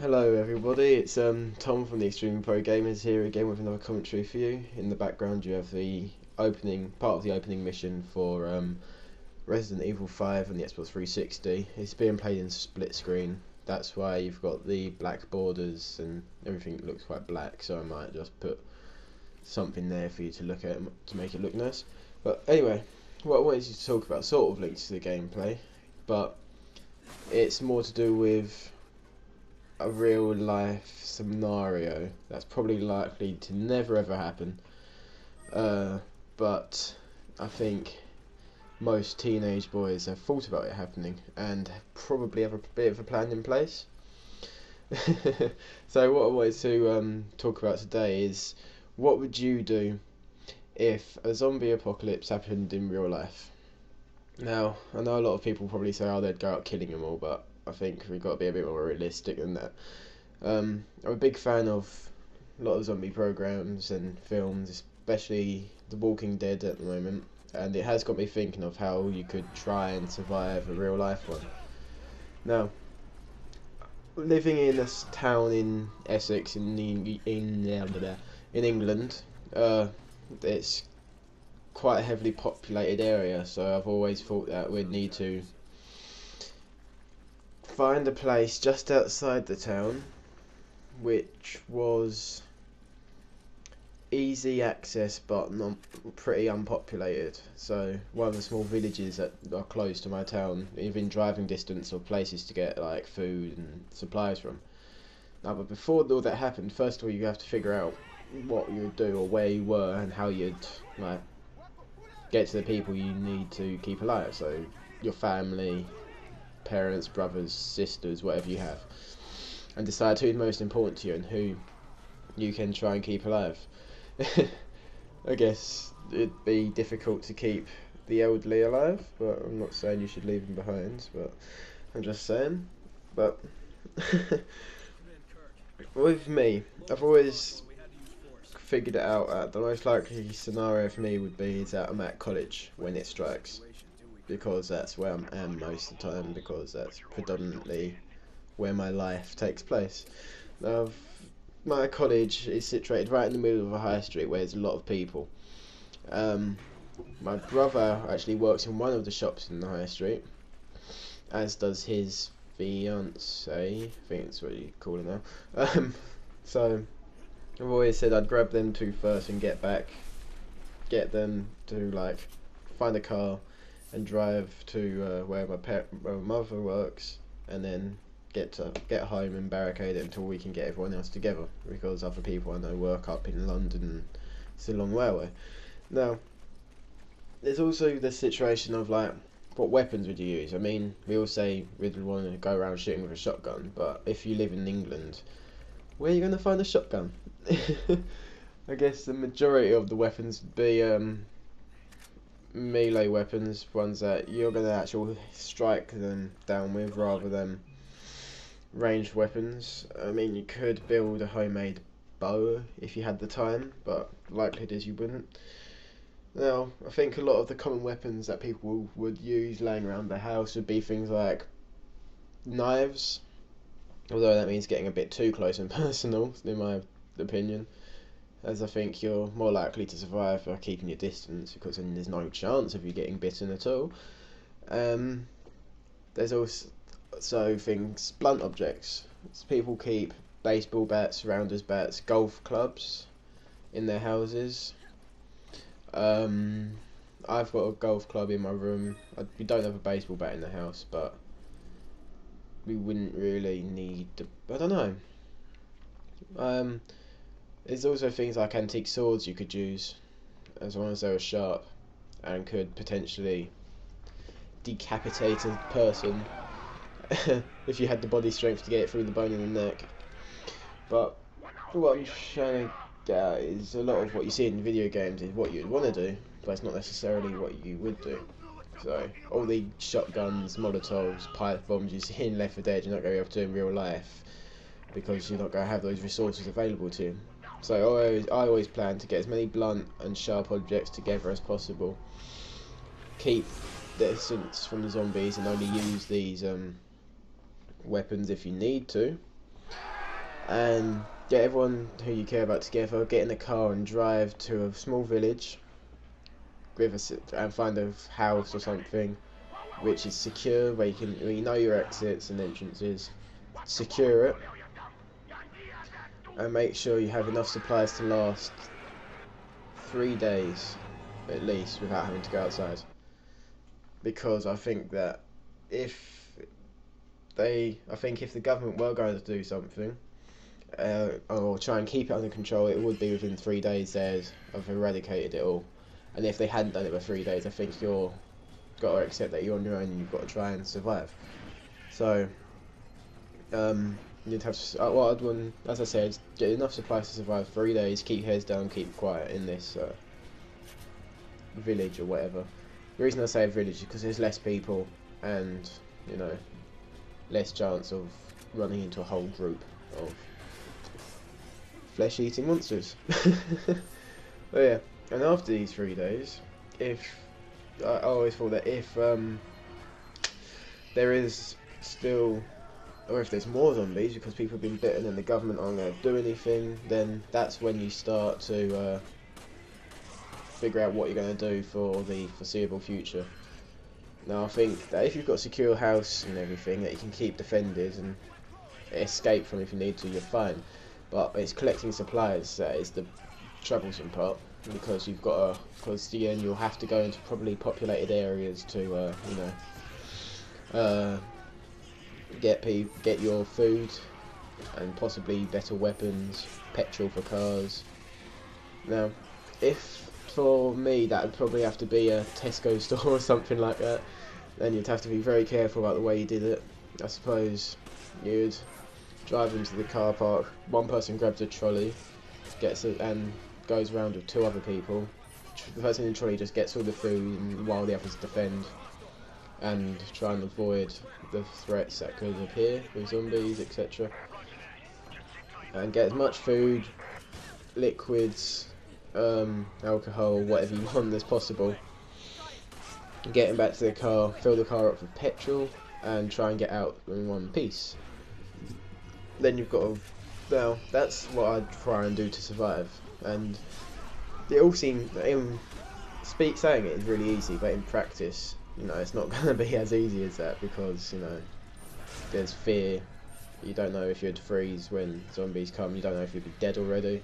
Hello everybody, it's Tom from the Extreme Pro Gamers here again with another commentary for you. In the background you have the part of the opening mission for Resident Evil 5 on the Xbox 360. It's being played in split screen, that's why you've got the black borders and everything looks quite black, so I might just put something there for you to look at to make it look nice. But anyway, what I wanted to talk about sort of links to the gameplay, but it's more to do with a real life scenario that's probably likely to never ever happen, but I think most teenage boys have thought about it happening and probably have a bit of a plan in place. So what I wanted to talk about today is, what would you do if a zombie apocalypse happened in real life? Now, I know a lot of people probably say, oh, they'd go out killing them all, but I think we've got to be a bit more realistic than that. I'm a big fan of a lot of zombie programs and films, especially The Walking Dead at the moment, and it has got me thinking of how you could try and survive a real life one. Now, living in a town in Essex in England, it's quite a heavily populated area, so I've always thought that we'd need to find a place just outside the town which was easy access but not pretty unpopulated, so one of the small villages that are close to my town, within driving distance of places to get like food and supplies from. Now, but before all that happened, first of all you have to figure out what you would do or where you were and how you'd like get to the people you need to keep alive, so your family, parents, brothers, sisters, whatever you have, and decide who's most important to you and who you can try and keep alive. I guess it'd be difficult to keep the elderly alive, but I'm not saying you should leave them behind, but I'm just saying. But with me, I've always figured it out that the most likely scenario for me would be is that I'm at college when it strikes, because that's where I am most of the time, because that's predominantly where my life takes place. Now, my college is situated right in the middle of a high street where there's a lot of people. My brother actually works in one of the shops in the high street, as does his fiancée, I think that's what you call her now. So I've always said I'd grab them two first and get them to like find a car and drive to where my mother works, and then get home and barricade it until we can get everyone else together, because other people I know work up in London and it's a long way away. Now, there's also the situation of like, what weapons would you use? I mean, we all say we'd want to go around shooting with a shotgun, but if you live in England, where are you going to find a shotgun? I guess the majority of the weapons would be melee weapons, ones that you're going to actually strike them down with rather than ranged weapons. I mean, you could build a homemade bow if you had the time, but the likelihood is you wouldn't. Now, I think a lot of the common weapons that people would use laying around the house would be things like knives, although that means getting a bit too close and personal, in my opinion, as I think you're more likely to survive by keeping your distance, because then there's no chance of you getting bitten at all. There's also things, blunt objects. So people keep baseball bats, rounders bats, golf clubs in their houses. I've got a golf club in my room. We don't have a baseball bat in the house, but we wouldn't really need I don't know. There's also things like antique swords you could use, as long as they were sharp and could potentially decapitate a person if you had the body strength to get it through the bone in the neck. But what I'm trying to get at is, a lot of what you see in video games is what you'd want to do, but it's not necessarily what you would do. So all the shotguns, molotovs, pipe bombs you see in Left 4 Dead, you're not going to be able to do in real life, because you're not going to have those resources available to you. So I always plan to get as many blunt and sharp objects together as possible, keep distance from the zombies, and only use these weapons if you need to, and get everyone who you care about together, get in a car and drive to a small village and find a house or something which is secure, where you know your exits and entrances. Secure it and make sure you have enough supplies to last 3 days at least without having to go outside. Because I think that if the government were going to do something, or try and keep it under control, it would be within 3 days they'd have eradicated it all. And if they hadn't done it for 3 days, I think you've got to accept that you're on your own and you've got to try and survive. So, you'd have to, what I'd want, as I said, get enough supplies to survive 3 days, keep heads down, keep quiet in this village or whatever. The reason I say village is because there's less people and, you know, less chance of running into a whole group of flesh-eating monsters. But yeah, and after these 3 days, I always thought that if there is still, or if there's more zombies because people have been bitten and the government aren't going to do anything, then that's when you start to figure out what you're going to do for the foreseeable future. Now I think that if you've got a secure house and everything that you can keep defended and escape from if you need to, you're fine. But it's collecting supplies that is the troublesome part, because you'll have to go into probably populated areas to get your food and possibly better weapons, petrol for cars. Now, for me that would probably have to be a Tesco store or something like that, then you'd have to be very careful about the way you did it. I suppose you'd drive into the car park, one person grabs a trolley, and goes around with 2 other people. The person in the trolley just gets all the food while the others defend and try and avoid the threats that could appear with zombies, etc. And get as much food, liquids, alcohol, whatever you want as possible. Getting back to the car, fill the car up with petrol and try and get out in one piece. Then you've got now that's what I'd try and do to survive, and it all seems, saying it is really easy, but in practice, you know, it's not going to be as easy as that, because, you know, there's fear. You don't know if you'd freeze when zombies come, you don't know if you'd be dead already.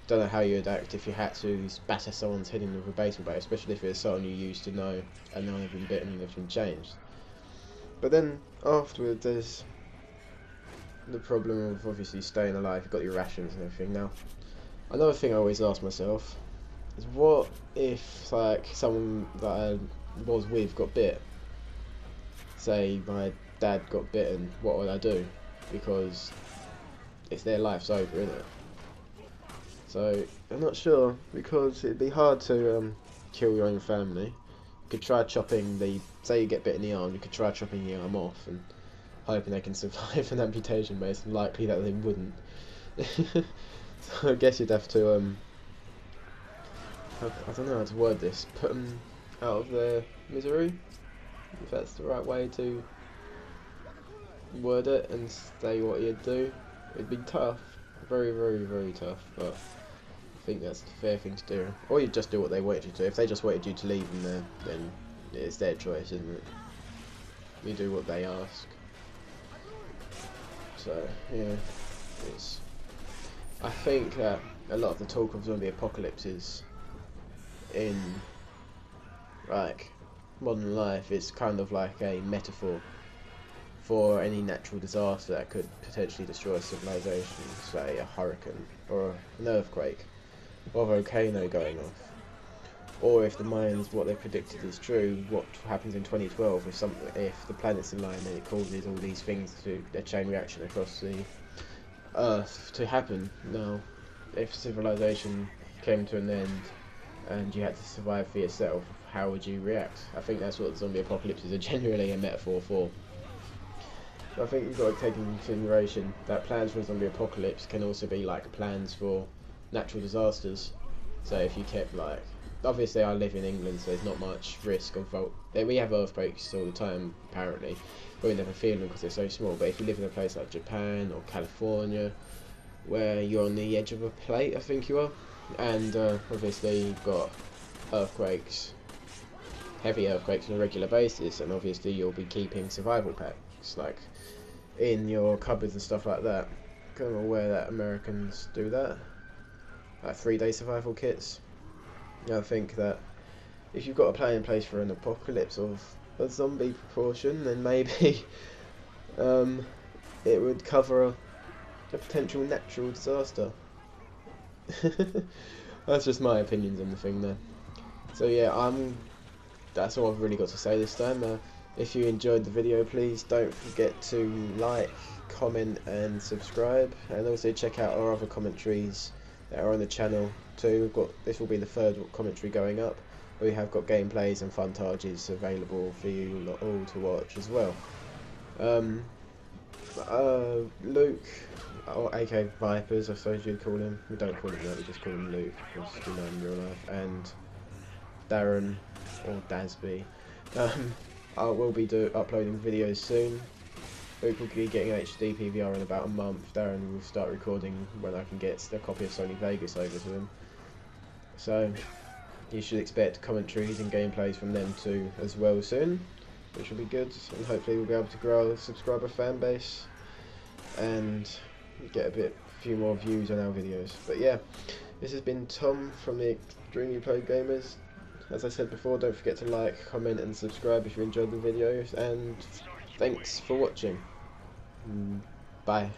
Don't know how you'd act if you had to batter someone's head in with a baseball bat, especially if it's someone you used to know and now they've been bitten and they've been changed. But then afterwards there's the problem of obviously staying alive. You've got your rations and everything. Now, another thing I always ask myself is, what if, like, someone that I was with got bit? Say my dad got bitten, what would I do? Because it's their life's over, isn't it? So I'm not sure, because it'd be hard to kill your own family. You could try chopping say you get bit in the arm, you could try chopping the arm off and hoping they can survive an amputation, but it's likely that they wouldn't. So I guess you'd have to I don't know how to word this, put them out of their misery, if that's the right way to word it, and say what you'd do. It'd be tough, very, very, very tough, but I think that's the fair thing to do. Or you'd just do what they wanted you to. If they just wanted you to leave them there, then it's their choice, isn't it? You do what they ask. So, yeah, I think that a lot of the talk of zombie apocalypses in, like, modern life is kind of like a metaphor for any natural disaster that could potentially destroy civilization, say a hurricane, or an earthquake, or a volcano going off. Or if the Mayans, what they predicted is true, what happens in 2012 if the planet's aligned and it causes all these things to a chain reaction across the Earth to happen. Now, if civilization came to an end and you had to survive for yourself, how would you react? I think that's what zombie apocalypses are generally a metaphor for. So I think you've got to take into consideration that plans for a zombie apocalypse can also be like plans for natural disasters. So if you kept, like, obviously I live in England, so there's not much risk of we have earthquakes all the time apparently, but we never feel them because they're so small. But if you live in a place like Japan or California, where you're on the edge of a plate, I think you are, and obviously you've got earthquakes, heavy earthquakes on a regular basis, and obviously you'll be keeping survival packs like in your cupboards and stuff like that. I don't know where that Americans do that, like 3-day survival kits. I think that if you've got a plan in place for an apocalypse of a zombie proportion, then maybe it would cover a potential natural disaster. That's just my opinions on the thing there. So yeah, that's all I've really got to say this time. If you enjoyed the video, please don't forget to like, comment and subscribe, and also check out our other commentaries that are on the channel too. This will be the third commentary going up. We have got gameplays and funtages available for you all to watch as well. Luke, or AK Vipers, I suppose you'd call him. We don't call him that, we just call him Luke because we know him in real life. And Darren, or Dasby. I will be uploading videos soon. Luke will be getting HD PVR in about a month. Darren will start recording when I can get a copy of Sony Vegas over to him. So you should expect commentaries and gameplays from them too as well soon, which will be good, and hopefully we'll be able to grow a subscriber fan base and get a few more views on our videos. But yeah, this has been Tom from the Extremely Played Gamers. As I said before, don't forget to like, comment and subscribe if you enjoyed the videos, and thanks for watching. Bye.